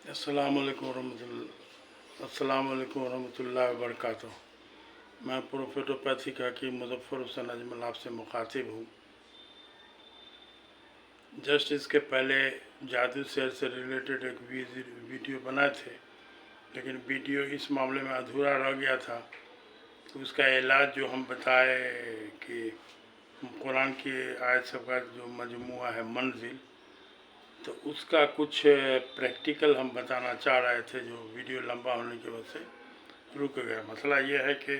अस्सलाम वालेकुम रहमतुल्लाहि व बरकातुहू। मैं प्रोफेटोपैथिक हकीम मुज़फ़्फ़र हुसैन अजमल आपसे मुखातिब हूँ। जस्ट इसके पहले जादू शहर से रिलेटेड एक वीडियो बनाए थे, लेकिन वीडियो इस मामले में अधूरा रह गया था। तो उसका इलाज जो हम बताए कि कुरान की आयत सब का जो मजमुआ है मंजिल, तो उसका कुछ प्रैक्टिकल हम बताना चाह रहे थे, जो वीडियो लंबा होने की वजह से रुक गया। मसला ये है कि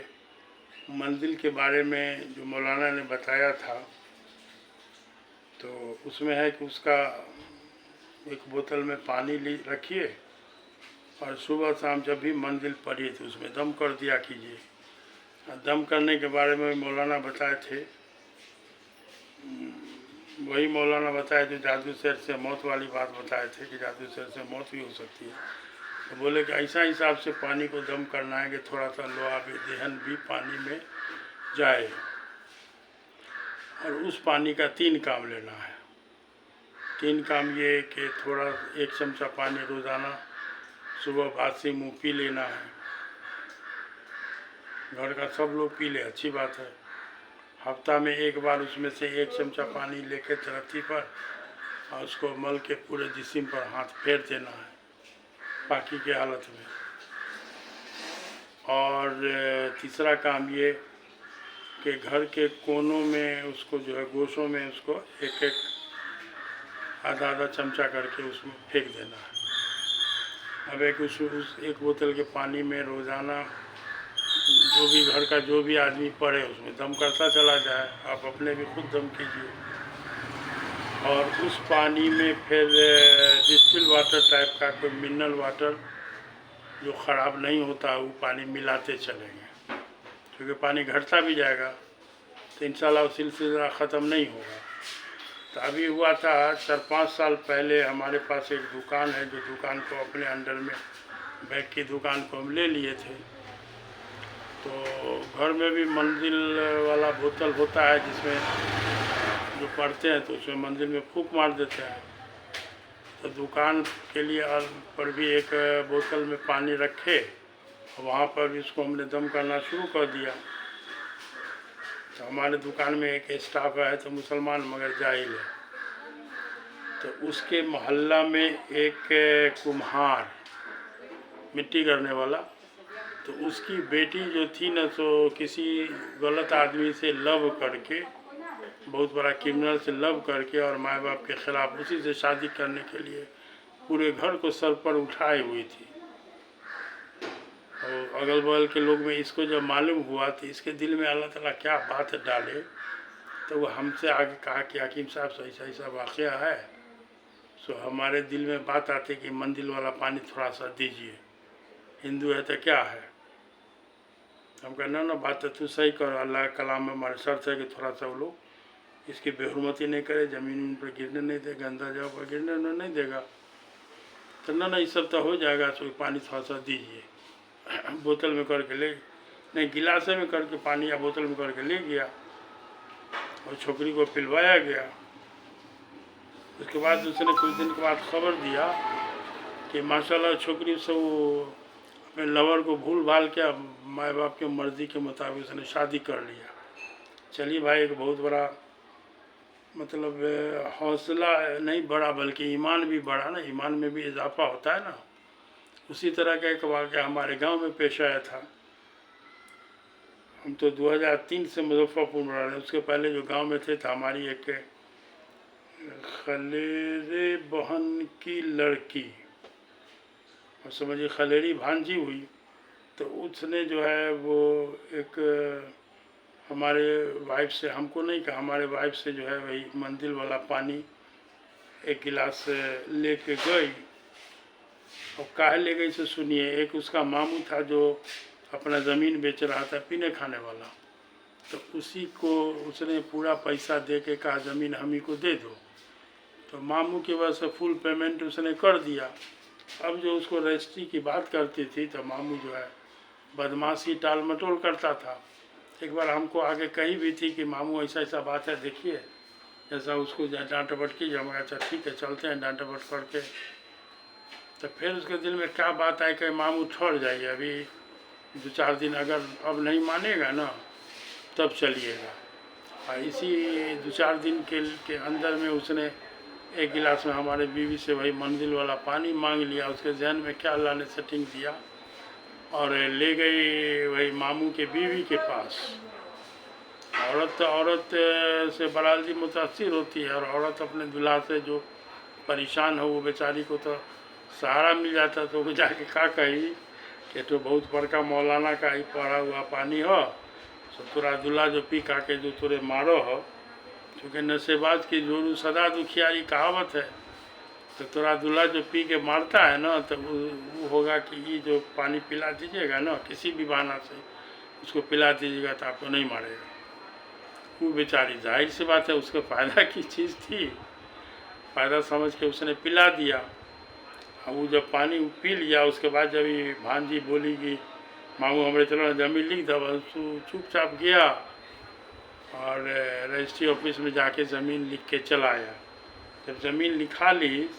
मंजिल के बारे में जो मौलाना ने बताया था, तो उसमें है कि उसका एक बोतल में पानी रखिए और सुबह शाम जब भी मंजिल पड़िए तो उसमें दम कर दिया कीजिए। दम करने के बारे में मौलाना बताए थे, वही मौलाना बताए जो जादू शहर से मौत वाली बात बताए थे कि जादू शहर से मौत भी हो सकती है। तो बोले कि ऐसा हिसाब से पानी को दम करना है कि थोड़ा सा लोहा भी देहन भी पानी में जाए, और उस पानी का 3 काम लेना है। 3 काम ये कि थोड़ा 1 चमचा पानी रोज़ाना सुबह बासी मुँह पी लेना है। घर का सब लोग पी ले, अच्छी बात है। हफ्ता में 1 बार उसमें से 1 चमचा पानी लेके तरत्ती पर और उसको मल के पूरे जिस्म पर हाथ फेर देना है पाकी की हालत में। और तीसरा काम ये कि घर के कोनों में उसको जो है गोशों में उसको एक आधा चमचा करके उसमें फेंक देना है। अब उस 1 बोतल के पानी में रोज़ाना जो भी घर का जो भी आदमी पड़े उसमें दम करता चला जाए। आप अपने भी खुद दम कीजिए, और उस पानी में फिर डिस्टिल वाटर टाइप का कोई मिनरल वाटर जो ख़राब नहीं होता वो पानी मिलाते चलेंगे, क्योंकि पानी घटता भी जाएगा तो इंशाल्लाह वो सिलसिला ख़त्म नहीं होगा। तो अभी हुआ था 4-5 साल पहले हमारे पास एक दुकान है, जो दुकान को अपने अंडर में बैग की दुकान को हम ले लिए थे। तो घर में भी मंजिल वाला बोतल होता है जिसमें जो पढ़ते हैं तो उसमें मंजिल में फूंक मार देते हैं। तो दुकान के लिए पर भी एक बोतल में पानी रखे, वहाँ पर भी उसको हमने दम करना शुरू कर दिया। तो हमारे दुकान में एक स्टाफ है तो मुसलमान मगर जाहिल है, तो उसके मोहल्ला में एक कुम्हार मिट्टी करने वाला, तो उसकी बेटी जो थी ना, तो किसी गलत आदमी से लव करके, बहुत बड़ा क्रिमिनल से लव करके और माँ बाप के ख़िलाफ़ उसी से शादी करने के लिए पूरे घर को सर पर उठाई हुई थी। और अगल बगल के लोग में इसको जब मालूम हुआ तो इसके दिल में अल्लाह ताला क्या बात डाले, तो वो हमसे आगे कहा कि हकीम साहब से ऐसा ऐसा वाक़या है। सो हमारे दिल में बात आती कि मंजिल वाला पानी थोड़ा सा दीजिए, हिंदू है तो क्या है। हम कहना ना बात तो तू सही कर, अल्लाह कलाम में हमारे शर्त है कि थोड़ा सा वो लोग इसकी बेहुरमती नहीं करे, ज़मीन पर गिरने नहीं दे, गंदा जगह पर गिरने नहीं देगा। तो ना ये सब तो हो जाएगा, तो पानी थोड़ा सा दीजिए। बोतल में करके ले, नहीं गिलासे में करके पानी या बोतल में करके ले गया और छोकरी को पिलवाया गया। उसके बाद उसने कुछ दिन के बाद खबर दिया कि माशाल्लाह छोकरी से वो अपने लवर को भूल भाल के माँ बाप के मर्ज़ी के मुताबिक उसने शादी कर लिया। चलिए भाई, एक बहुत बड़ा मतलब हौसला नहीं बढ़ा बल्कि ईमान भी बढ़ा ना, ईमान में भी इजाफा होता है ना। उसी तरह का एक वाक़या हमारे गांव में पेश आया था। हम तो 2003 से मुजफ्फरपुर में रह रहे हैं, उसके पहले जो गांव में थे तो हमारी एक खलेरे बहन की लड़की, और समझिए खलेरी भांजी हुई, तो उसने जो है वो एक हमारे वाइफ से, हमको नहीं कहा, हमारे वाइफ से जो है वही मंजिल वाला पानी 1 गिलास ले के गई। और काहे ले गई से सुनिए, एक उसका मामू था जो अपना ज़मीन बेच रहा था पीने खाने वाला, तो उसी को उसने पूरा पैसा दे के कहा ज़मीन हम ही को दे दो। तो मामू की वजह से फुल पेमेंट उसने कर दिया। अब जो उसको रजिस्ट्री की बात करती थी तो मामू जो है बदमाशी टाल मटोल करता था। एक बार हमको आगे कही भी थी कि मामू ऐसा ऐसा बात है, देखिए जैसा उसको डांट डपट कीजिए। हम अच्छा ठीक है चलते हैं, डांट डपट करके तो फिर उसके दिल में क्या बात आई कि मामू छोड़ जाइए, अभी 2-4 दिन अगर अब नहीं मानेगा ना तब चलिएगा। और इसी 2-4 दिन के अंदर में उसने एक गिलास में हमारे बीवी से वही मंजिल वाला पानी मांग लिया। उसके जहन में क्या अल्लाह ने सेटिंग दिया और ले गई वही मामू के बीवी के पास। औरत से बरादरी मुतासिर होती है, और औरत अपने दूल्हा से जो परेशान हो वो बेचारी को तो सहारा मिल जाता। तो वो जाके क्या कही कि तो बहुत बड़का मौलाना का ही पड़ा हुआ पानी हो, तो तोरा दूल्हा जो पी का के जो तोरे मारो हो, क्योंकि नशेबाज की जोरू सदा दुखियारी कहावत है। तो तोरा दूल्हा जो पी के मारता है ना, तो वो होगा कि ये जो पानी पिला दीजिएगा ना, किसी भी बहाना से उसको पिला दीजिएगा तो आपको नहीं मारेगा। वो बेचारी जाहिर सी बात है उसके फ़ायदा की चीज़ थी, फ़ायदा समझ के उसने पिला दिया। अब वो जब पानी पी लिया उसके बाद जब ये भांजी बोली कि मामू हमारे चलो जमीन लिख दो, चुपचाप गया और रजिस्ट्री ऑफिस में जाके ज़मीन लिख के चला आया। जब ज़मीन लिखा ली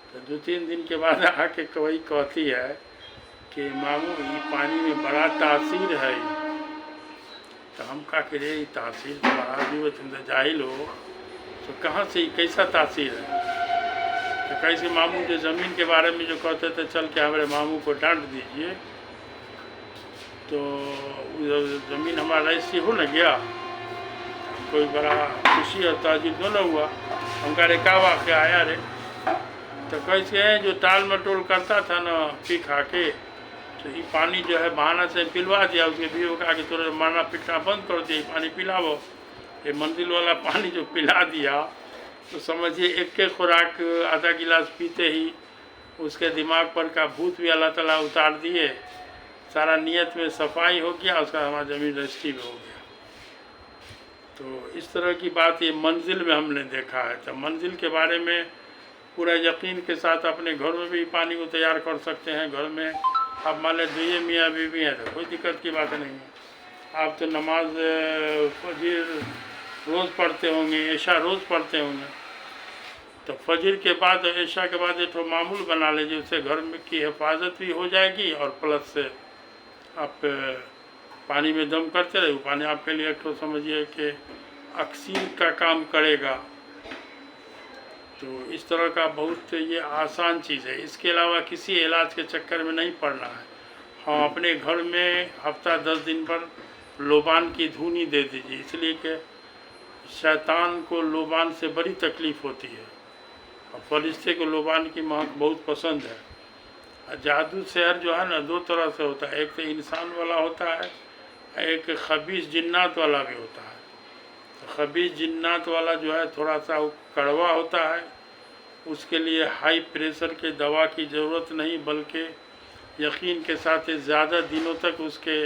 तो 2-3 दिन के बाद आके वही कहती है कि मामू ये पानी में बड़ा तासीर है। तो हम कहा कि रे तासीर तो बड़ा भी, तुम तो जाहिल हो, तो कहाँ से कैसा तासीर है। तो कैसे मामू जो ज़मीन के बारे में जो कहते थे चल के हमारे मामू को डांट दीजिए, तो ज़मीन हमारा रजिस्ट्री हो न गया। कोई बड़ा खुशी और ताजुब दोनों हुआ। हम कह रहे क्या वाक़या आया रे, तो कैसे है जो टाल मटोल करता था ना पी खा के, तो ये पानी जो है बहाना से पिलवा दिया। उसके भी को कहा कि तुरंत मारना पिटना बंद कर दिया, पानी पिलाओ। ये मंजिल वाला पानी जो पिला दिया तो समझिए एक के खुराक आधा गिलास पीते ही उसके दिमाग पर का भूत भी अल्लाह ताला उतार दिए। सारा नियत में सफाई हो गया, उसका हमारा ज़मीन रजिस्ट्री में हो गया। तो इस तरह की बात ये मंजिल में हमने देखा है। तो मंजिल के बारे में पूरा यकीन के साथ अपने घर में भी पानी को तैयार कर सकते हैं। घर में आप मान लें 2 मियाँ बीवी हैं तो कोई दिक्कत की बात नहीं है। आप तो नमाज फजर रोज़ पढ़ते होंगे, ऐशा रोज़ पढ़ते होंगे, तो फजर के बाद और ऐशा के बाद एक तो मामूल बना लीजिए, उससे घर में की हिफाजत भी हो जाएगी और प्लस से आप पानी में दम करते रहे। पानी आपके लिए एक तो समझिए कि अक्सीर का काम करेगा। तो इस तरह का बहुत ये आसान चीज़ है। इसके अलावा किसी इलाज के चक्कर में नहीं पड़ना है। हाँ, अपने घर में हफ्ता 10 दिन पर लोबान की धुनी दे दीजिए, इसलिए कि शैतान को लोबान से बड़ी तकलीफ़ होती है और फरिश्ते को लोबान की महक बहुत पसंद है। जादू शहर जो है ना 2 तरह से होता है, एक तो इंसान वाला होता है, एक खबीस जिन्नात वाला भी होता है। तो खबीस जिन्नात वाला जो है थोड़ा सा कड़वा होता है, उसके लिए हाई प्रेशर के दवा की ज़रूरत नहीं, बल्कि यकीन के साथ ज़्यादा दिनों तक उसके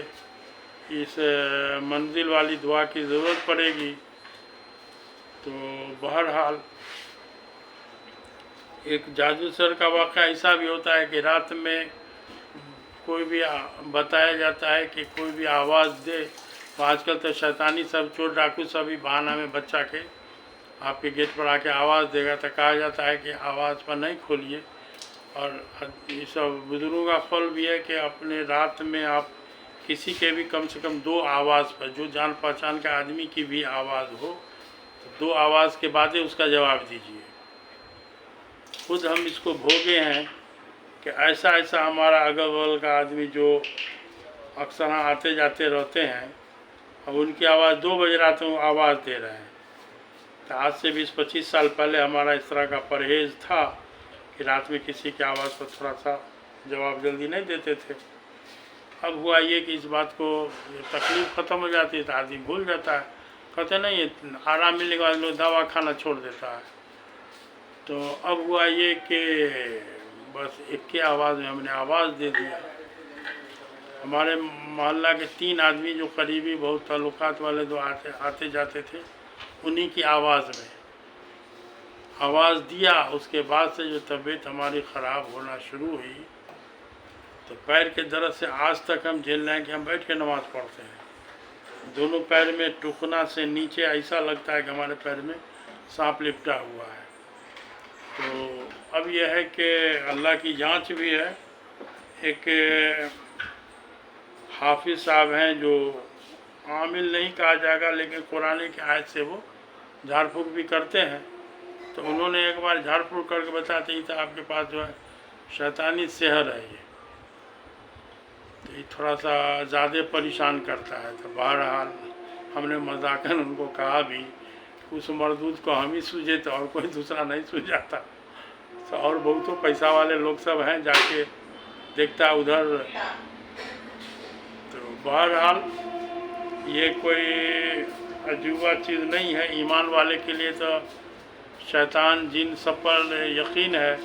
इस मंजिल वाली दुआ की ज़रूरत पड़ेगी। तो बहरहाल एक जादूसर का वाक़या ऐसा भी होता है कि रात में कोई भी बताया जाता है कि कोई भी आवाज़ दे, तो आजकल तो शैतानी सब चोर डाकू सभी बहाना में बच्चा के आपके गेट पर आके आवाज़ देगा, तो कहा जाता है कि आवाज़ पर नहीं खोलिए। और ये सब बुजुर्गों का फल भी है कि अपने रात में आप किसी के भी कम से कम 2 आवाज़ पर, जो जान पहचान का आदमी की भी आवाज़ हो, तो 2 आवाज़ के बाद ही उसका जवाब दीजिए। खुद हम इसको भोगे हैं कि ऐसा हमारा अगल बगल का आदमी जो अक्सर आते जाते रहते हैं, अब उनकी आवाज़ 2 बजे रात में आवाज़ दे रहे हैं। तो आज से 20-25 साल पहले हमारा इस तरह का परहेज़ था कि रात में किसी की आवाज़ पर थोड़ा सा जवाब जल्दी नहीं देते थे। अब हुआ ये कि इस बात को तकलीफ़ ख़त्म हो जाती है तो आदमी भूल जाता है। कहते नहीं आराम मिलने के बाद लोग दवा खाना छोड़ देता है। तो अब हुआ ये कि बस एक के आवाज़ में हमने आवाज़ दे दिया। हमारे मोहल्ला के 3 आदमी जो करीबी बहुत ताल्लुकात वाले जो आते जाते थे, उन्हीं की आवाज़ में आवाज़ दिया। उसके बाद से जो तबीयत हमारी ख़राब होना शुरू हुई, तो पैर के दर्द से आज तक हम झेल रहे हैं कि हम बैठ के नमाज़ पढ़ते हैं। दोनों पैर में टुकना से नीचे ऐसा लगता है कि हमारे पैर में सांप लिपटा हुआ है। तो اب یہ ہے کہ اللہ کی جانچ بھی ہے. ایک حافظ صاحب ہیں جو عامل نہیں کہا جائے گا لیکن قرآن کی آیت سے وہ جھاڑ پھونک بھی کرتے ہیں. تو انہوں نے ایک بار جھاڑ پھونک کر کے بتاتے ہی تھا آپ کے پاس جو ہے شیطانی سحر ہے یہ. تو یہ تھوڑا سا زیادہ پریشان کرتا ہے. تو بہرحال ہم نے مذاقاً ان کو کہا بھی کہ اس مردود کو ہم ہی سوجھے تو اور کوئی دوسرا نہیں سوجھاتا. تو اور بہتوں پیسہ والے لوگ سب ہیں جا کے دیکھتا ادھر. تو بہرحال یہ کوئی عجوبہ چیز نہیں ہے. ایمان والے کے لیے تو شیطان جن سب پر یقین ہے.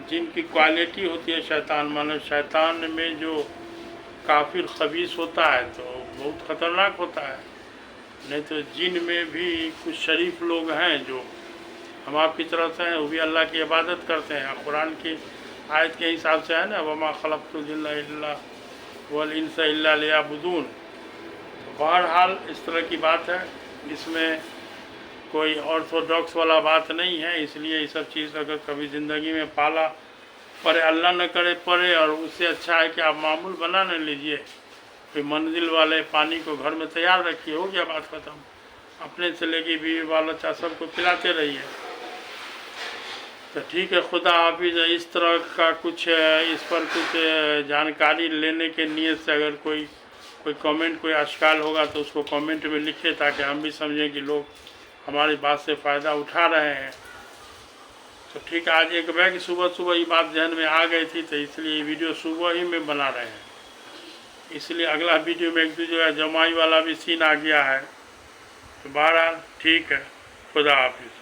جن کی کوالٹی ہوتی ہے شیطان مانو شیطان میں جو کافر خبیث ہوتا ہے تو بہت خطرناک ہوتا ہے. نہیں تو جن میں بھی کچھ شریف لوگ ہیں جو ہم آپ کی طرف سے ہیں وہ بھی اللہ کی عبادت کرتے ہیں. قرآن کی آیت کے حساب سے ہے نا وَمَا خَلَقْتُ الْجِنَّ إِلَّا وَالْإِنسَ إِلَّا لِيَعْبُدُونَ. بہرحال اس طرح کی بات ہے. اس میں کوئی آرتھوڈاکس والا بات نہیں ہے. اس لیے یہ سب چیز اگر کبھی زندگی میں پالا پڑے اللہ نہ کرے پڑے اور اس سے اچھا ہے کہ آپ معمول بنا نہ لیجئے. کوئی منزل والے پانی کو گھر میں تیار رکھیے ہو گیا بات ختم. اپنے سے لے کے بیوی بال بچہ سب کو پلاتے رہیے. تو ٹھیک ہے خدا حافظ. اس طرح کا کچھ اس پر کچھ جانکاری لینے کے نیت سے اگر کوئی کامنٹ کوئی اشکال ہوگا تو اس کو کامنٹ میں لکھے تاکہ ہم بھی سمجھیں کہ لوگ ہماری بات سے فائدہ اٹھا رہے ہیں. تو ٹھیک ہے آج ایک کہ صبح یہ بات ذہن میں آ گئی تھی تو اس لیے یہ ویڈیو صبح ہی میں بنا رہے ہیں. اس لیے اگلا ویڈیو میں ایک جو ہے جمائی والا بھی سین آ گیا ہے. تو بہرحال ٹھیک ہے خدا حافظ.